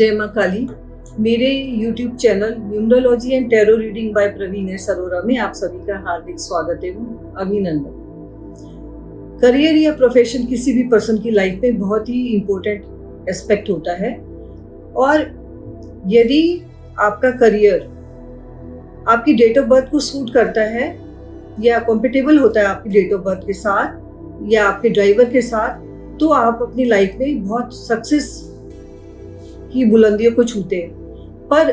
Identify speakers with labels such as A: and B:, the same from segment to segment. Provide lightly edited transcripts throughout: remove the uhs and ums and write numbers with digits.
A: जय माँ काली। मेरे YouTube channel numerology and tarot reading by Praveen S Arora में आप सभी का हार्दिक स्वागत एवं अभिनंदन। करियर या प्रोफेशन किसी भी पर्सन की लाइफ में बहुत ही इम्पोर्टेंट एस्पेक्ट होता है, और यदि आपका करियर आपकी डेट ऑफ बर्थ को सूट करता है या कंपेटेबल होता है आपकी डेट ऑफ बर्थ के साथ या आपके ड्राइवर के साथ, तो आप अपनी लाइफ में बहुत सक्सेस की बुलंदियों को छूते हैं। पर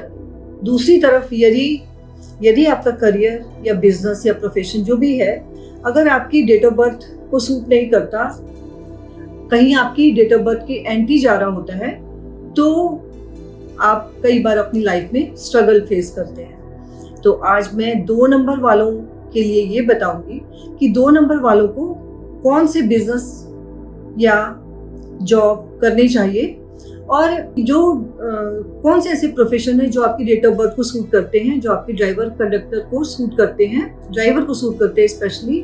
A: दूसरी तरफ यदि आपका करियर या बिजनेस या प्रोफेशन जो भी है, अगर आपकी डेट ऑफ बर्थ को सूट नहीं करता, कहीं आपकी डेट ऑफ बर्थ की एंटी जा रहा होता है, तो आप कई बार अपनी लाइफ में स्ट्रगल फेस करते हैं। तो आज मैं 2 नंबर वालों के लिए ये बताऊंगी कि 2 नंबर वालों को कौन से बिजनेस या जॉब करनी चाहिए, और जो कौन से ऐसे प्रोफेशन है जो आपकी डेट ऑफ बर्थ को सूट करते हैं, जो आपके ड्राइवर कंडक्टर को सूट करते हैं, ड्राइवर को सूट करते हैं। स्पेशली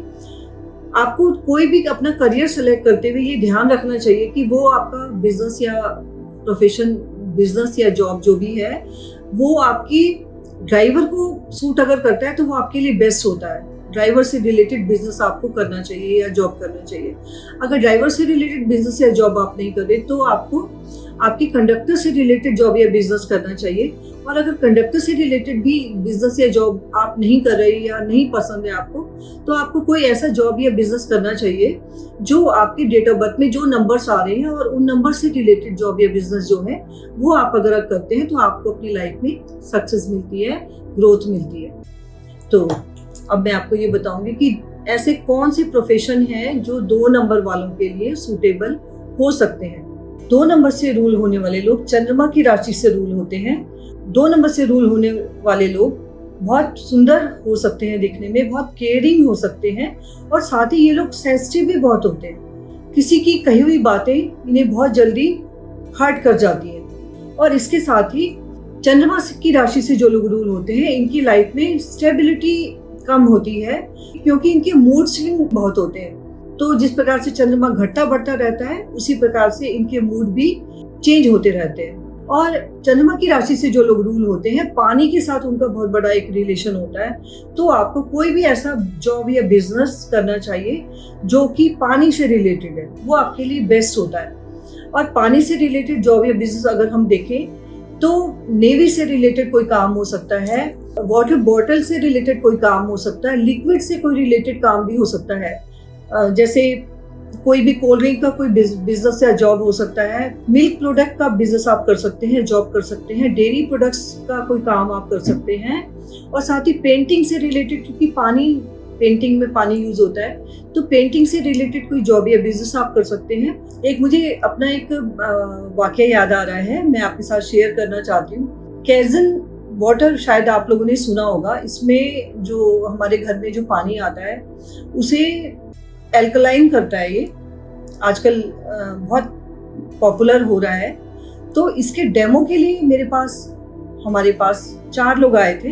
A: आपको कोई भी अपना करियर सेलेक्ट करते हुए ये ध्यान रखना चाहिए कि वो आपका बिजनेस या प्रोफेशन, बिजनेस या जॉब जो भी है, वो आपकी ड्राइवर को सूट अगर करता है तो वो आपके लिए बेस्ट होता है। ड्राइवर से रिलेटेड बिजनेस आपको करना चाहिए या जॉब करना चाहिए। अगर ड्राइवर से रिलेटेड बिजनेस या जॉब आप नहीं कर रहे, तो आपको आपके कंडक्टर से रिलेटेड जॉब या बिजनेस करना चाहिए। और अगर कंडक्टर से रिलेटेड भी बिजनेस या जॉब आप नहीं कर रहे या नहीं पसंद है आपको, तो आपको कोई ऐसा जॉब या बिजनेस करना चाहिए जो आपकी डेट ऑफ बर्थ में जो नंबर्स आ रहे हैं और उन नंबर से रिलेटेड जॉब या बिजनेस जो है वो आप अगर करते हैं तो आपको अपनी लाइफ में सक्सेस मिलती है, ग्रोथ मिलती है। तो अब मैं आपको ये बताऊंगी कि ऐसे कौन से प्रोफेशन हैं जो 2 नंबर वालों के लिए सूटेबल हो सकते हैं। 2 नंबर से रूल होने वाले लोग चंद्रमा की राशि से रूल होते हैं। 2 नंबर से रूल होने वाले लोग बहुत सुंदर हो सकते हैं दिखने में, बहुत केयरिंग हो सकते हैं, और साथ ही ये लोग सेंसिटिव भी बहुत होते हैं। किसी की कही हुई बातें इन्हें बहुत जल्दी हर्ट कर जाती हैं। और इसके साथ ही चंद्रमा की राशि से जो लोग रूल होते हैं, इनकी लाइफ में स्टेबिलिटी कम होती है, क्योंकि इनके मूड स्विंग बहुत होते हैं। तो जिस प्रकार से चंद्रमा घटता बढ़ता रहता है, उसी प्रकार से इनके मूड भी चेंज होते रहते हैं। और चंद्रमा की राशि से जो लोग रूल होते हैं, पानी के साथ उनका बहुत बड़ा एक रिलेशन होता है। तो आपको कोई भी ऐसा जॉब या बिजनेस करना चाहिए जो कि पानी से रिलेटेड है, वो आपके लिए बेस्ट होता है। और पानी से रिलेटेड जॉब या बिजनेस अगर हम देखें तो नेवी से रिलेटेड कोई काम हो सकता है, वाटर बॉटल से रिलेटेड कोई काम हो सकता है, लिक्विड से कोई रिलेटेड काम भी हो सकता है। जैसे कोई भी कोल्ड ड्रिंक का कोई बिजनेस या जॉब हो सकता है, मिल्क प्रोडक्ट का बिजनेस आप कर सकते हैं, जॉब कर सकते हैं, डेयरी प्रोडक्ट्स का कोई काम आप कर सकते हैं, और साथ ही पेंटिंग से रिलेटेड, क्योंकि पेंटिंग में पानी यूज होता है, तो पेंटिंग से रिलेटेड कोई जॉब या बिजनेस आप कर सकते हैं। मुझे अपना एक वाकया याद आ रहा है, मैं आपके साथ शेयर करना चाहती हूँ। कैजन वाटर शायद आप लोगों ने सुना होगा। इसमें जो हमारे घर में जो पानी आता है उसे एल्कलाइन करता है। ये आजकल बहुत पॉपुलर हो रहा है। तो इसके डेमो के लिए हमारे पास 4 लोग आए थे।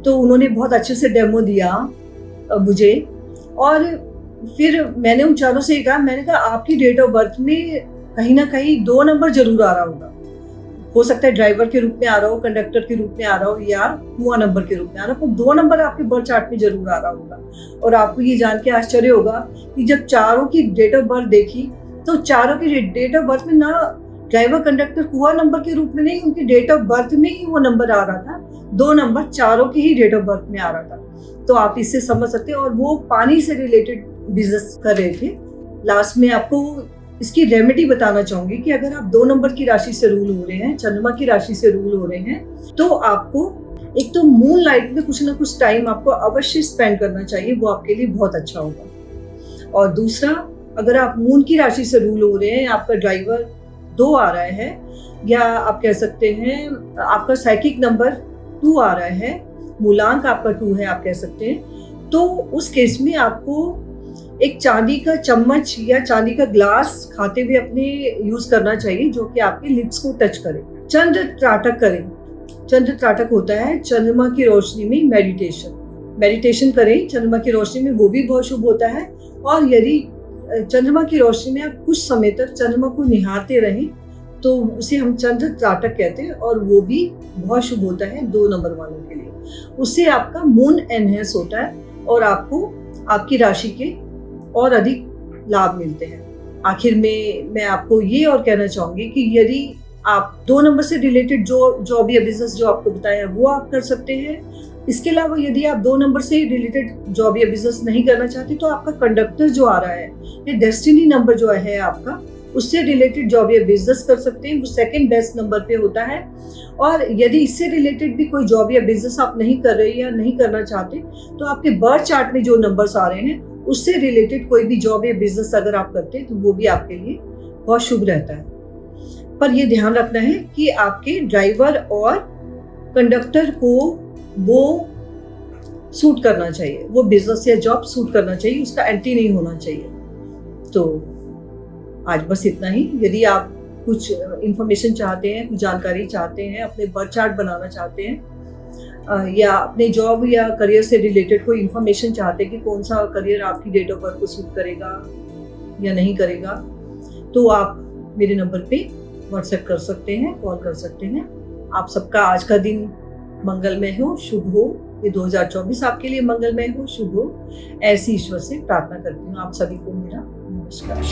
A: तो उन्होंने बहुत अच्छे से डेमो दिया मुझे, और फिर मैंने उन 4 से कहा, मैंने कहा आपकी डेट ऑफ बर्थ में कहीं ना कहीं 2 नंबर जरूर आ रहा होगा। हो सकता है ड्राइवर के रूप में आ रहा हो, कंडक्टर के रूप में आ रहा हो, या 2 नंबर के रूप में आ रहा हो, पर 2 नंबर आपके बर्थ चार्ट में जरूर आ रहा होगा। और आपको ये जान के आश्चर्य होगा कि जब चारों की डेट ऑफ बर्थ देखी, तो चारों की डेट ऑफ बर्थ में ना ड्राइवर कंडक्टर कुआ नंबर के रूप में नहीं, उनकी डेट ऑफ बर्थ में ही वो नंबर आ रहा था। 2 नंबर चारों की ही डेट ऑफ बर्थ में आ रहा था। तो आप इससे समझ सकते हैं। और वो पानी से रिलेटेड बिजनेस कर रहे थे। लास्ट में आपको इसकी रेमेडी बताना चाहूंगी कि अगर आप 2 नंबर की राशि से रूल हो रहे हैं, चंद्रमा की राशि से रूल हो रहे हैं, तो आपको एक तो मून लाइट में कुछ ना कुछ टाइम आपको अवश्य स्पेंड करना चाहिए, वो आपके लिए बहुत अच्छा होगा। और दूसरा, अगर आप मून की राशि से रूल हो रहे हैं, आपका ड्राइवर 2 आ रहा है, या आप कह सकते हैं आपका साइकिक नंबर 2 आ रहा है, मूलांक आपका 2 है आप कह सकते हैं, तो उस केस में आपको एक चांदी का चम्मच या चांदी का ग्लास खाते हुए अपने यूज करना चाहिए, जो कि आपके लिप्स को टच करे। चंद्र त्राटक करें। चंद्र त्राटक होता है चंद्रमा की रोशनी में मेडिटेशन करें चंद्रमा की रोशनी में, वो भी बहुत शुभ होता है। और यदि चंद्रमा की रोशनी में आप कुछ समय तक चंद्रमा को निहारते रहें, तो उसे हम चंद्र त्राटक कहते हैं और वो भी बहुत शुभ होता है 2 नंबर वालों के लिए। उससे आपका मून एनहेंस होता है और आपको आपकी राशि के और अधिक लाभ मिलते हैं। आखिर में मैं आपको ये और कहना चाहूंगी कि यदि आप 2 नंबर से रिलेटेड जो जॉब या बिजनेस जो आपको बताया है वो आप कर सकते हैं। इसके अलावा यदि आप 2 नंबर से रिलेटेड जॉब या बिजनेस नहीं करना चाहते तो आपका कंडक्टर जो आ रहा है, ये डेस्टिनी नंबर जो है आपका, उससे रिलेटेड जॉब या बिजनेस कर सकते हैं। वो सेकंड बेस्ट नंबर पे होता है। और यदि इससे रिलेटेड भी कोई जॉब या बिजनेस आप नहीं कर रहे या नहीं करना चाहते तो आपके बर्थ चार्ट में जो नंबर्स आ रहे हैं उससे रिलेटेड कोई भी जॉब या बिजनेस अगर आप करते हैं तो वो भी आपके लिए बहुत शुभ रहता है। पर ये ध्यान रखना है कि आपके ड्राइवर और कंडक्टर को वो सूट करना चाहिए, वो बिजनेस या जॉब सूट करना चाहिए, उसका एंटी नहीं होना चाहिए। तो आज बस इतना ही। यदि आप कुछ इंफॉर्मेशन चाहते हैं, कुछ जानकारी चाहते हैं, अपने बर्थ चार्ट बनाना चाहते हैं या अपने जॉब या करियर से रिलेटेड कोई इंफॉर्मेशन चाहते हैं कि कौन सा करियर आपकी डेट ऑफ बर्थ को सूट करेगा या नहीं करेगा, तो आप मेरे नंबर पे व्हाट्सएप कर सकते हैं, कॉल कर सकते हैं। आप सबका आज का दिन मंगलमय हो, शुभ हो। ये 2024 आपके लिए मंगलमय हो, शुभ हो, ऐसी ईश्वर से प्रार्थना करती हूँ। आप सभी को मेरा नमस्कार।